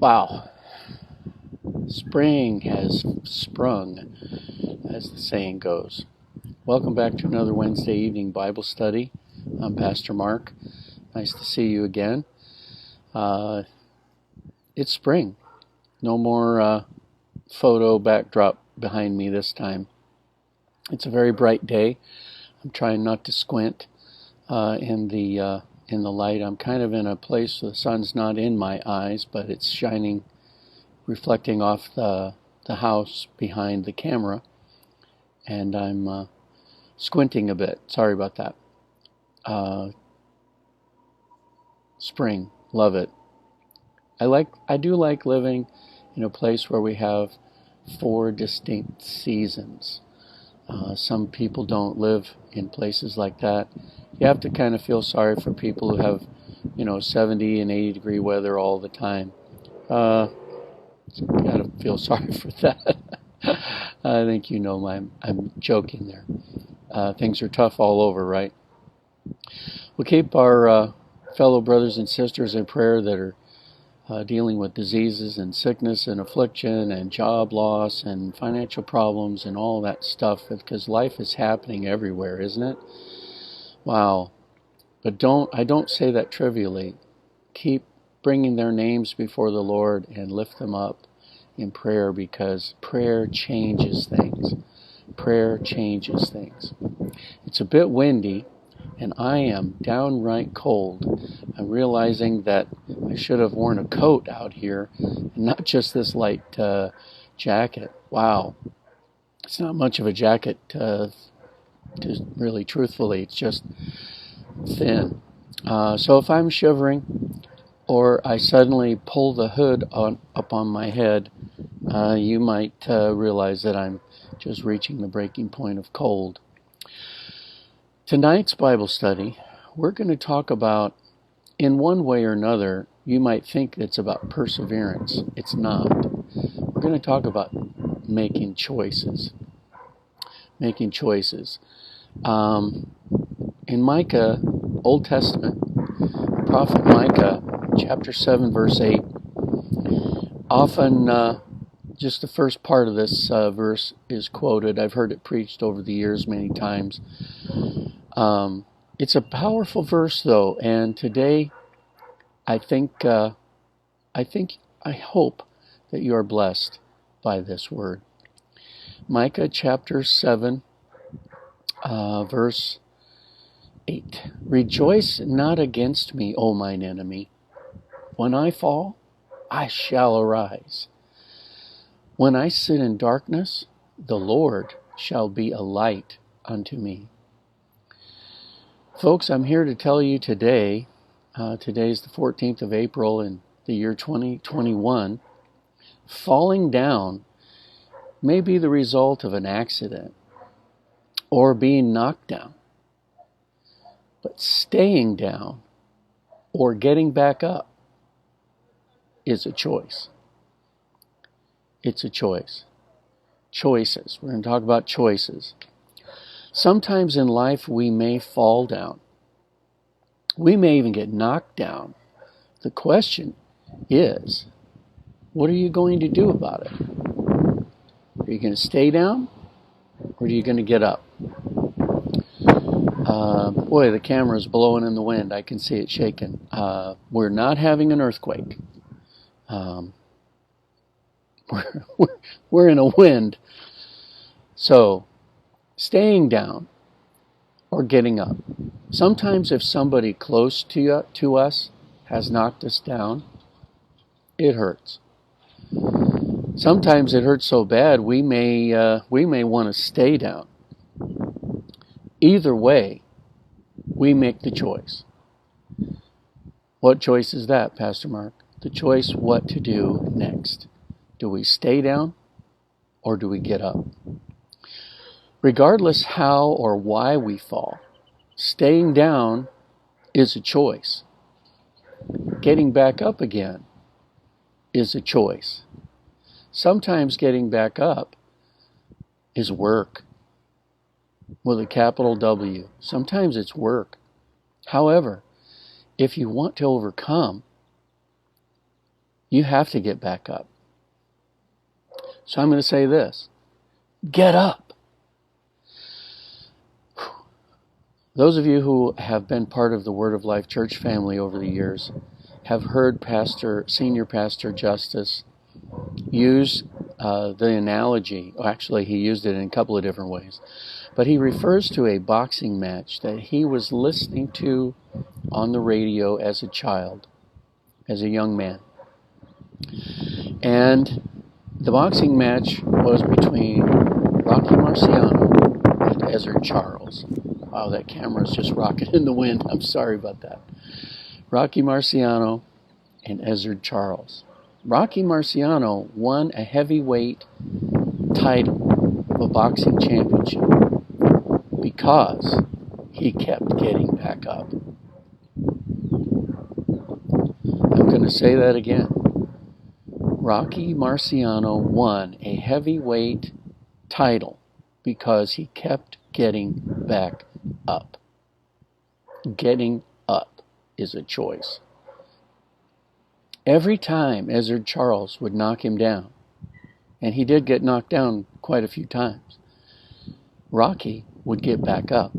Wow, spring has sprung, as the saying goes. Welcome back to another Wednesday evening Bible study. I'm Pastor Mark. Nice to see you again. It's spring. No more photo backdrop behind me this time. It's a very bright day. I'm trying not to squint in the light. I'm kind of in a place where the sun's not in my eyes, but it's shining, reflecting off the house behind the camera, and I'm squinting a bit. Sorry about that. Spring, love it. I do like living in a place where we have 4 distinct seasons. Some people don't live in places like that. You have to kind of feel sorry for people who have, 70 and 80 degree weather all the time. Gotta feel sorry for that. I think I'm joking there. Things are tough all over, right? We'll keep our fellow brothers and sisters in prayer that are dealing with diseases and sickness and affliction and job loss and financial problems and all that stuff, because life is happening everywhere, isn't it? Wow. But I don't say that trivially. Keep bringing their names before the Lord and lift them up in prayer, because prayer changes things. Prayer changes things. It's a bit windy, and I am downright cold. I'm realizing that I should have worn a coat out here, and not just this light jacket. Wow. It's not much of a jacket, really truthfully. It's just thin. So if I'm shivering, or I suddenly pull the hood up on my head, you might realize that I'm just reaching the breaking point of cold. Tonight's Bible study, we're going to talk about, in one way or another, you might think it's about perseverance. It's not. We're going to talk about making choices. Making choices. In Micah, Old Testament, Prophet Micah, chapter 7, verse 8, often just the first part of this verse is quoted. I've heard it preached over the years many times. It's a powerful verse, though, and today I hope that you are blessed by this word. Micah chapter 7, verse 8. Rejoice not against me, O mine enemy. When I fall, I shall arise. When I sit in darkness, the Lord shall be a light unto me. Folks, I'm here to tell you today, today's the 14th of April in the year 2021, falling down may be the result of an accident or being knocked down. But staying down or getting back up is a choice. It's a choice. Choices. We're going to talk about choices. Sometimes in life we may fall down. We may even get knocked down. The question is, what are you going to do about it? Are you going to stay down, or are you going to get up? Boy, the camera's blowing in the wind. I can see it shaking. We're not having an earthquake. We're in a wind. So, staying down or getting up. Sometimes if somebody close to us has knocked us down, it hurts. Sometimes it hurts so bad we may want to stay down. Either way, we make the choice. What choice is that, Pastor Mark? The choice what to do next. Do we stay down or do we get up? Regardless how or why we fall, staying down is a choice. Getting back up again is a choice. Sometimes getting back up is work, with a capital W. Sometimes it's work. However, if you want to overcome, You have to get back up. So I'm going to say this. Get up. Those of you who have been part of the Word of Life Church family over the years have heard Senior Pastor Justice use the analogy. Actually, he used it in a couple of different ways. But he refers to a boxing match that he was listening to on the radio as a child, as a young man. And the boxing match was between Rocky Marciano and Ezzard Charles. Wow, that camera's just rocking in the wind. I'm sorry about that. Rocky Marciano and Ezzard Charles. Rocky Marciano won a heavyweight title of a boxing championship because he kept getting back up. I'm going to say that again. Rocky Marciano won a heavyweight title because he kept getting back up. Getting up is a choice. Every time Ezzard Charles would knock him down, and he did get knocked down quite a few times, Rocky would get back up.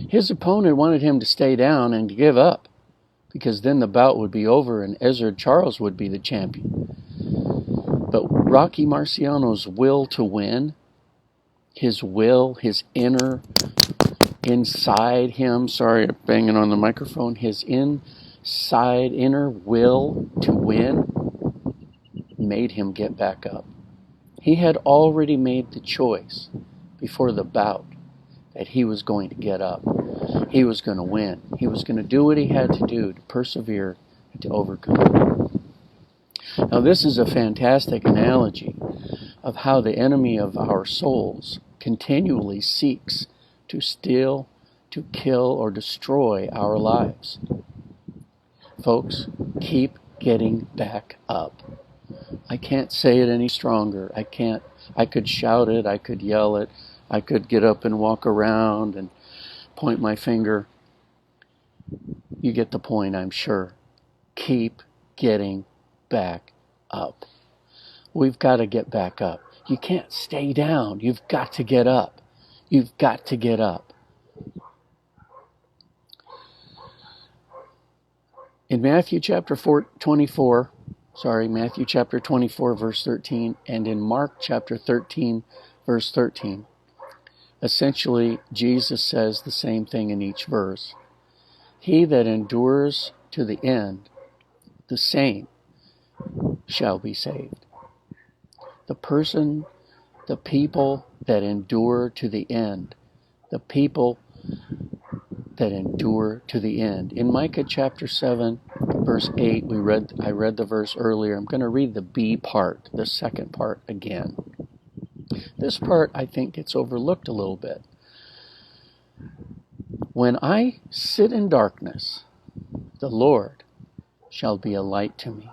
His opponent wanted him to stay down and to give up, because then the bout would be over and Ezzard Charles would be the champion. But Rocky Marciano's will to win, his will, his inside him, sorry I'm banging on the microphone, his inner will to win made him get back up. He had already made the choice before the bout that he was going to get up. He was going to win. He was going to do what he had to do to persevere and to overcome. Now, this is a fantastic analogy of how the enemy of our souls continually seeks to steal, to kill, or destroy our lives. Folks, keep getting back up. I can't say it any stronger. I could shout it, I could yell it, I could get up and walk around and point my finger. You get the point, I'm sure. Keep getting back up. We've got to get back up. You can't stay down. You've got to get up. You've got to get up. In Matthew chapter 24, verse 13, and in Mark chapter 13, verse 13, essentially, Jesus says the same thing in each verse. He that endures to the end, the same shall be saved. The people that endure to the end, the people that endure to the end. In Micah chapter 7, verse 8, I read the verse earlier. I'm going to read the B part, the second part again. This part, I think, gets overlooked a little bit. When I sit in darkness, the Lord shall be a light to me.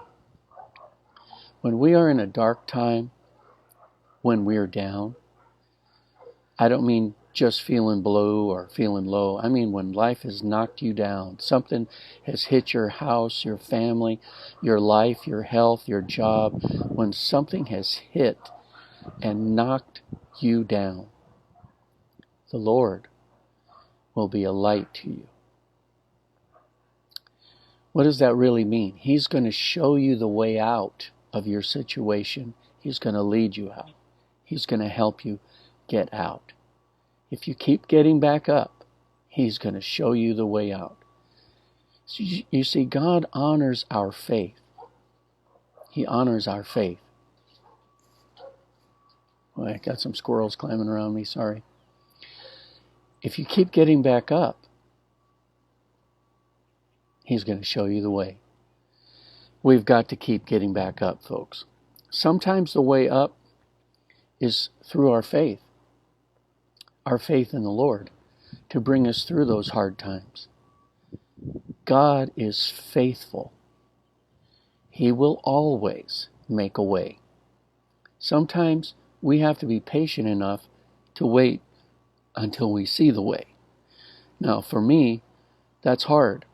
When we are in a dark time, when we're down, I don't mean just feeling blue or feeling low. I mean when life has knocked you down. Something has hit your house, your family, your life, your health, your job. When something has hit and knocked you down, the Lord will be a light to you. What does that really mean? He's going to show you the way out of your situation. He's going to lead you out. He's going to help you get out. If you keep getting back up, He's going to show you the way out. So you see, God honors our faith. He honors our faith. Well, I got some squirrels climbing around me, sorry. If you keep getting back up, He's going to show you the way. We've got to keep getting back up, folks. Sometimes the way up is through our faith in the Lord, to bring us through those hard times. God is faithful. He will always make a way. Sometimes we have to be patient enough to wait until we see the way. Now, for me, that's hard.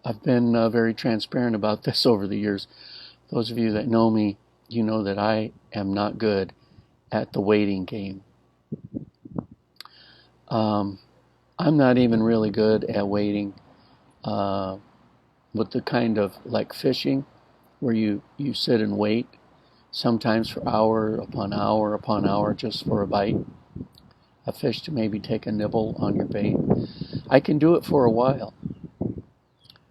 I've been very transparent about this over the years. Those of you that know me, you know that I am not good at the waiting game. I'm not even really good at waiting with the kind of like fishing where you sit and wait, sometimes for hour upon hour upon hour just for a bite, a fish to maybe take a nibble on your bait. I can do it for a while,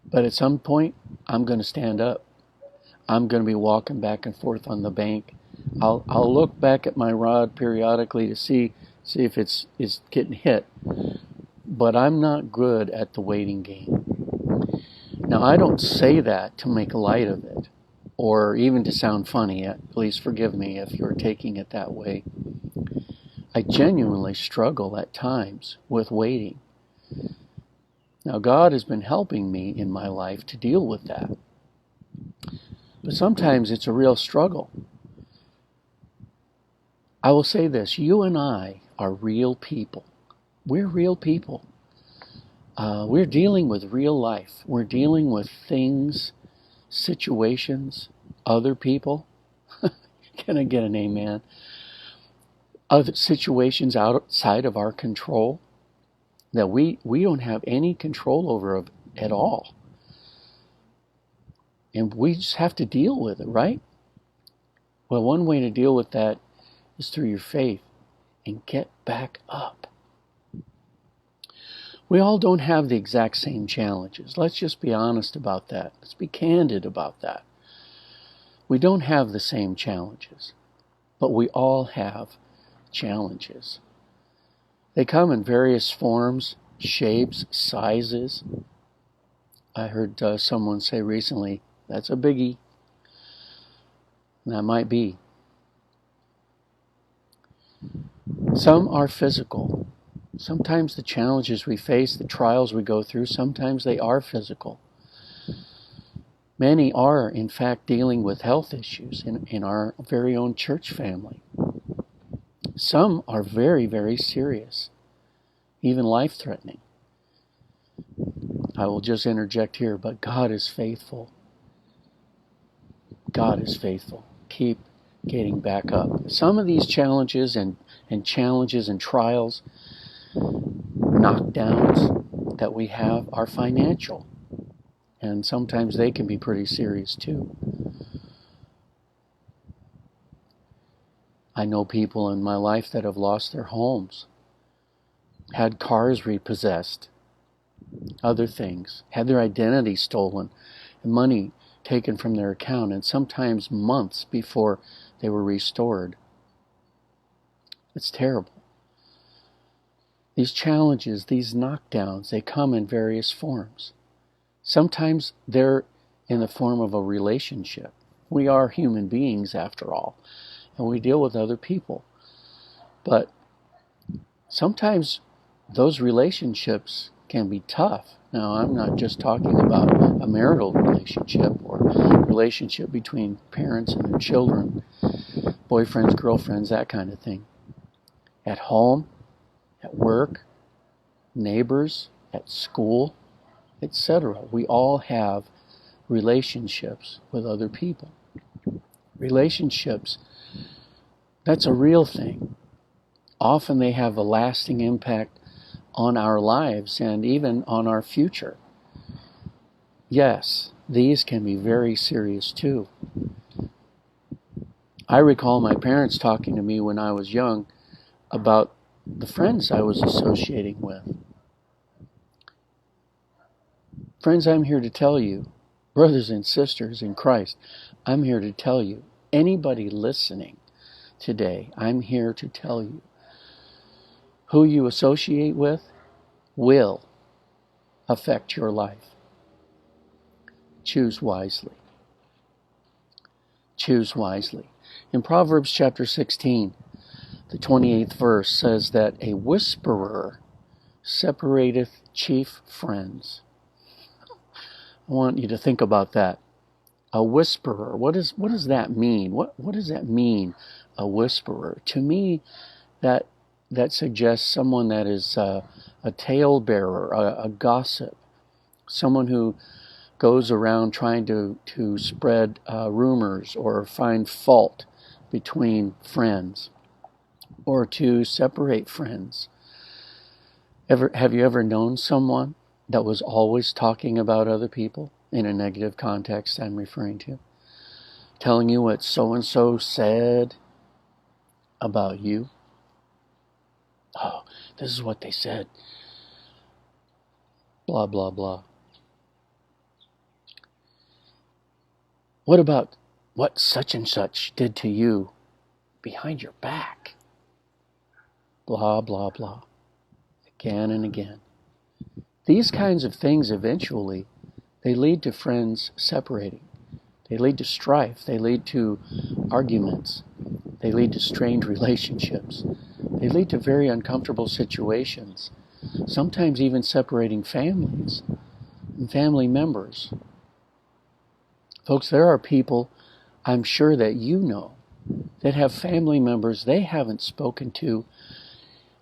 but at some point I'm going to stand up. I'm going to be walking back and forth on the bank. I'll look back at my rod periodically to see if it's getting hit, but I'm not good at the waiting game. Now, I don't say that to make light of it or even to sound funny. Please forgive me if you're taking it that way. I genuinely struggle at times with waiting. Now, God has been helping me in my life to deal with that. But sometimes it's a real struggle. I will say this, you and I are real people. We're real people. We're dealing with real life. We're dealing with things, situations, other people. Can I get an amen? Other situations outside of our control that we don't have any control over at all. And we just have to deal with it, right? Well, one way to deal with that is through your faith and get back up. We all don't have the exact same challenges. Let's just be honest about that. Let's be candid about that. We don't have the same challenges, but we all have challenges. They come in various forms, shapes, sizes. I heard someone say recently, that's a biggie. And that might be. Some are physical. Sometimes the challenges we face, the trials we go through, sometimes they are physical. Many are, in fact, dealing with health issues in our very own church family. Some are very, very serious, even life-threatening. I will just interject here, but God is faithful. God is faithful. Keep getting back up. Some of these challenges and challenges and trials, knockdowns that we have are financial. And sometimes they can be pretty serious too. I know people in my life that have lost their homes, had cars repossessed, other things, had their identity stolen, and money taken from their account, and sometimes months before they were restored. It's terrible. These challenges, these knockdowns, they come in various forms. Sometimes they're in the form of a relationship. We are human beings, after all, and we deal with other people. But sometimes those relationships can be tough. Now, I'm not just talking about a marital relationship or a relationship between parents and their children, boyfriends, girlfriends, that kind of thing. At home, at work, neighbors, at school, etc. We all have relationships with other people. Relationships, that's a real thing. Often they have a lasting impact on our lives and even on our future. Yes, these can be very serious too. I recall my parents talking to me when I was young about the friends I was associating with. Friends, I'm here to tell you, brothers and sisters in Christ, I'm here to tell you, anybody listening today, I'm here to tell you, who you associate with will affect your life. Choose wisely. Choose wisely. In Proverbs chapter 16, the 28th verse says that a whisperer separateth chief friends. I want you to think about that. A whisperer. What does that mean? What does that mean, a whisperer? To me, that suggests someone that is a talebearer, a gossip, someone who goes around trying to spread rumors or find fault between friends or to separate friends. Have you ever known someone that was always talking about other people in a negative context I'm referring to? Telling you what so-and-so said about you? Oh, this is what they said. Blah, blah, blah. What about what such and such did to you behind your back? Blah, blah, blah. Again and again. These kinds of things eventually, they lead to friends separating. They lead to strife. They lead to arguments. They lead to strained relationships. They lead to very uncomfortable situations. Sometimes even separating families and family members. Folks, there are people I'm sure that you know that have family members they haven't spoken to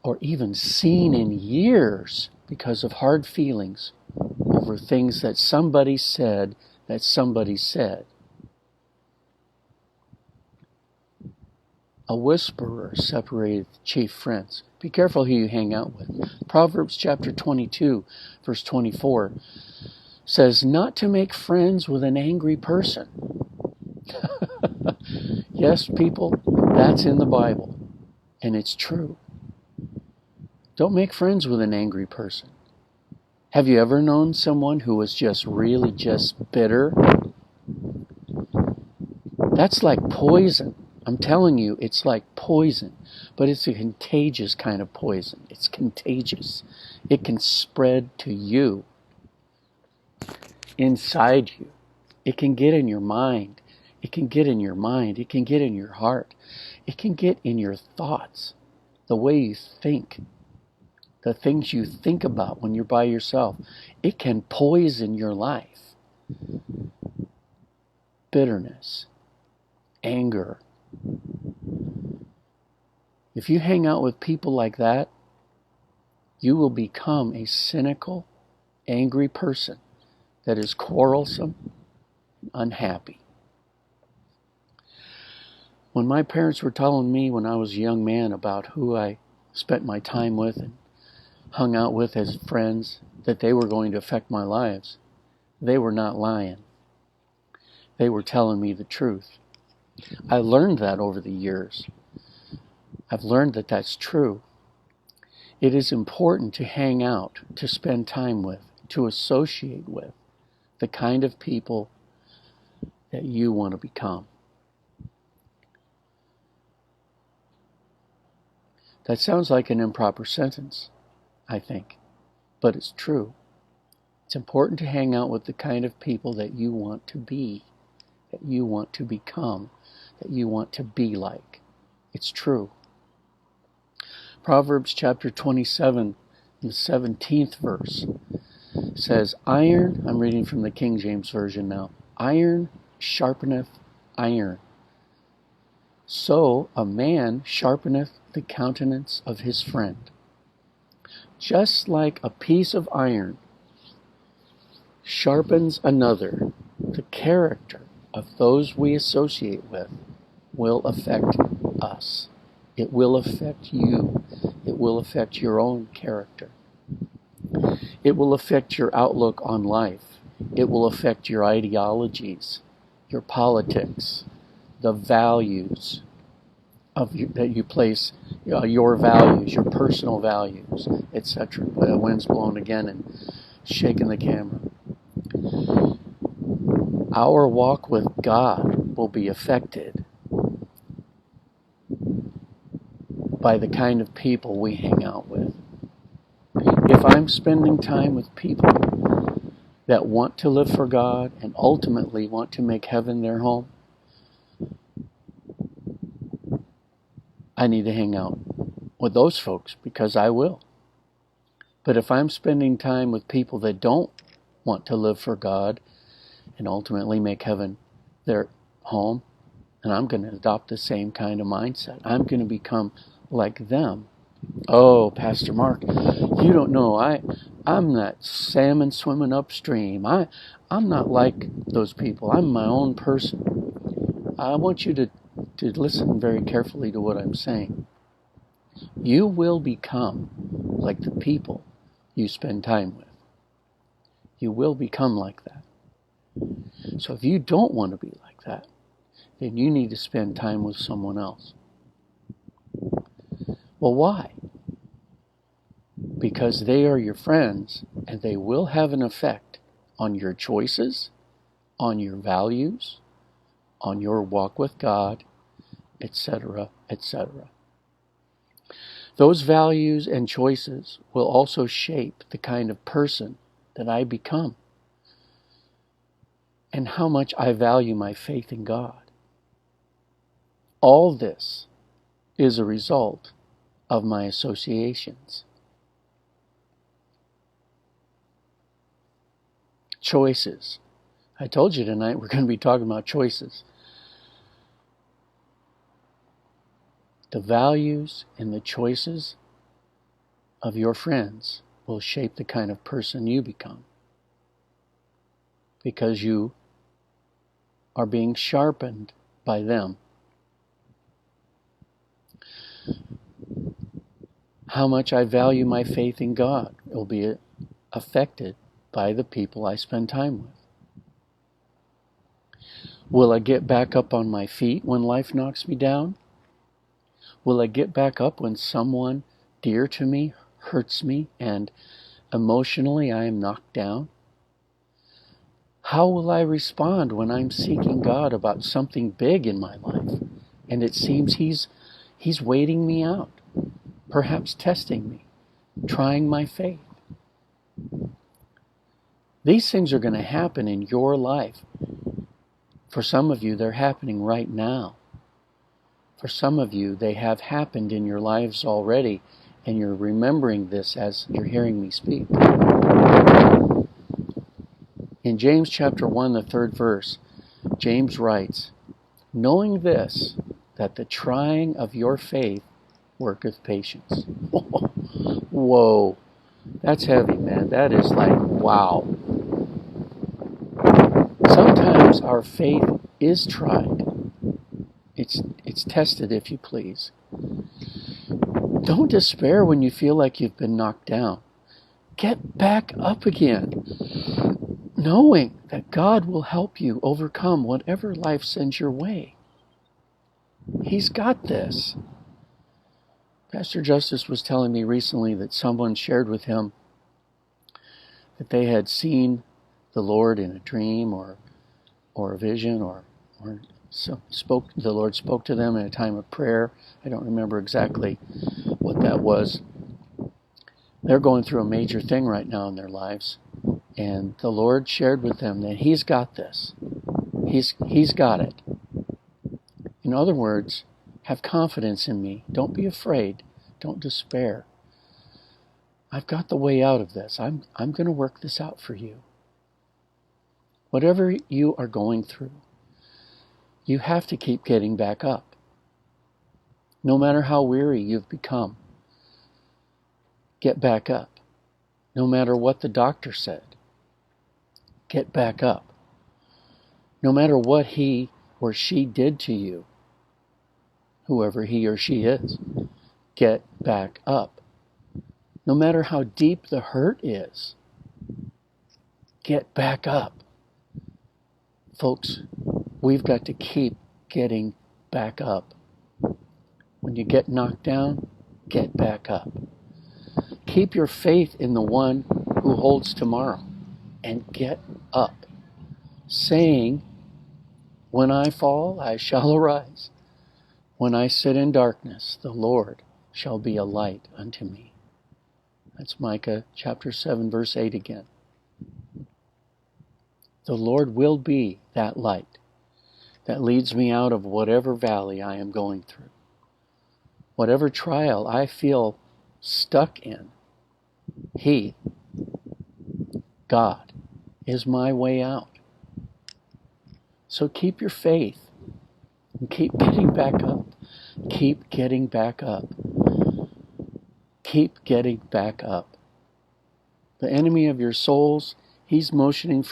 or even seen in years because of hard feelings over things that somebody said that somebody said. A whisperer separated chief friends. Be careful who you hang out with. Proverbs chapter 22, verse 24 says not to make friends with an angry person. Yes, people, that's in the Bible, and it's true. Don't make friends with an angry person. Have you ever known someone who was really just bitter? That's like poison. I'm telling you, it's like poison, but it's a contagious kind of poison. It's contagious. It can spread to you, inside you. It can get in your mind. It can get in your mind. It can get in your heart. It can get in your thoughts, the way you think, the things you think about when you're by yourself. It can poison your life. Bitterness, anger. If you hang out with people like that, you will become a cynical, angry person that is quarrelsome, unhappy. When my parents were telling me when I was a young man about who I spent my time with and hung out with as friends, that they were going to affect my lives, they were not lying. They were telling me the truth. I learned that over the years. I've learned that that's true. It is important to hang out, to spend time with, to associate with the kind of people that you want to become. That sounds like an improper sentence, I think, but it's true. It's important to hang out with the kind of people that you want to be, that you want to become, that you want to be like. It's true. Proverbs chapter 27, the 17th verse says, iron, I'm reading from the King James Version now, iron sharpeneth iron. So a man sharpeneth the countenance of his friend. Just like a piece of iron sharpens another, the character of those we associate with will affect us. It will affect you. It will affect your own character. It will affect your outlook on life. It will affect your ideologies, your politics, the values that you place, your values, your personal values, etc. The wind's blowing again and shaking the camera. Our walk with God will be affected by the kind of people we hang out with. If I'm spending time with people that want to live for God and ultimately want to make heaven their home, I need to hang out with those folks because I will. But if I'm spending time with people that don't want to live for God and ultimately make heaven their home, and I'm going to adopt the same kind of mindset. I'm going to become like them Oh, Pastor Mark, you don't know. I'm that salmon swimming upstream. I'm not like those people. I'm my own person. I want you to listen very carefully to what I'm saying. You will become like the people you spend time with. You will become like that. So if you don't want to be like that, then you need to spend time with someone else. Well, why? Because they are your friends and they will have an effect on your choices, on your values, on your walk with God, etc., etc. Those values and choices will also shape the kind of person that I become and how much I value my faith in God. All this is a result of my associations. Choices. I told you tonight we're going to be talking about choices. The values and the choices of your friends will shape the kind of person you become, because you are being sharpened by them. How much I value my faith in God will be affected by the people I spend time with. Will I get back up on my feet when life knocks me down? Will I get back up when someone dear to me hurts me and emotionally I am knocked down? How will I respond when I'm seeking God about something big in my life and it seems He's waiting me out, perhaps testing me, trying my faith? These things are going to happen in your life. For some of you, they're happening right now. For some of you, they have happened in your lives already, and you're remembering this as you're hearing me speak. In James chapter 1, the 3rd verse, James writes, "Knowing this, that the trying of your faith worketh patience." Whoa, that's heavy, man. That is like, wow. Sometimes our faith is tried. It's tested, if you please. Don't despair when you feel like you've been knocked down. Get back up again, knowing that God will help you overcome whatever life sends your way. He's got this. Pastor Justice was telling me recently that someone shared with him that they had seen the Lord in a dream or a vision, or the Lord spoke to them in a time of prayer. I don't remember exactly what that was. They're going through a major thing right now in their lives, and the Lord shared with them that He's got this. He's got it. In other words, have confidence in me. Don't be afraid. Don't despair. I've got the way out of this. I'm going to work this out for you. Whatever you are going through, you have to keep getting back up. No matter how weary you've become, get back up. No matter what the doctor said, get back up. No matter what he or she did to you, whoever he or she is, get back up. No matter how deep the hurt is, get back up. Folks, we've got to keep getting back up. When you get knocked down, get back up. Keep your faith in the one who holds tomorrow and get up, saying, "When I fall, I shall arise. When I sit in darkness, the Lord shall be a light unto me." That's Micah chapter 7, verse 8 again. The Lord will be that light that leads me out of whatever valley I am going through. Whatever trial I feel stuck in, He, God, is my way out. So keep your faith and keep getting back up. Keep getting back up. Keep getting back up. The enemy of your souls, he's motioning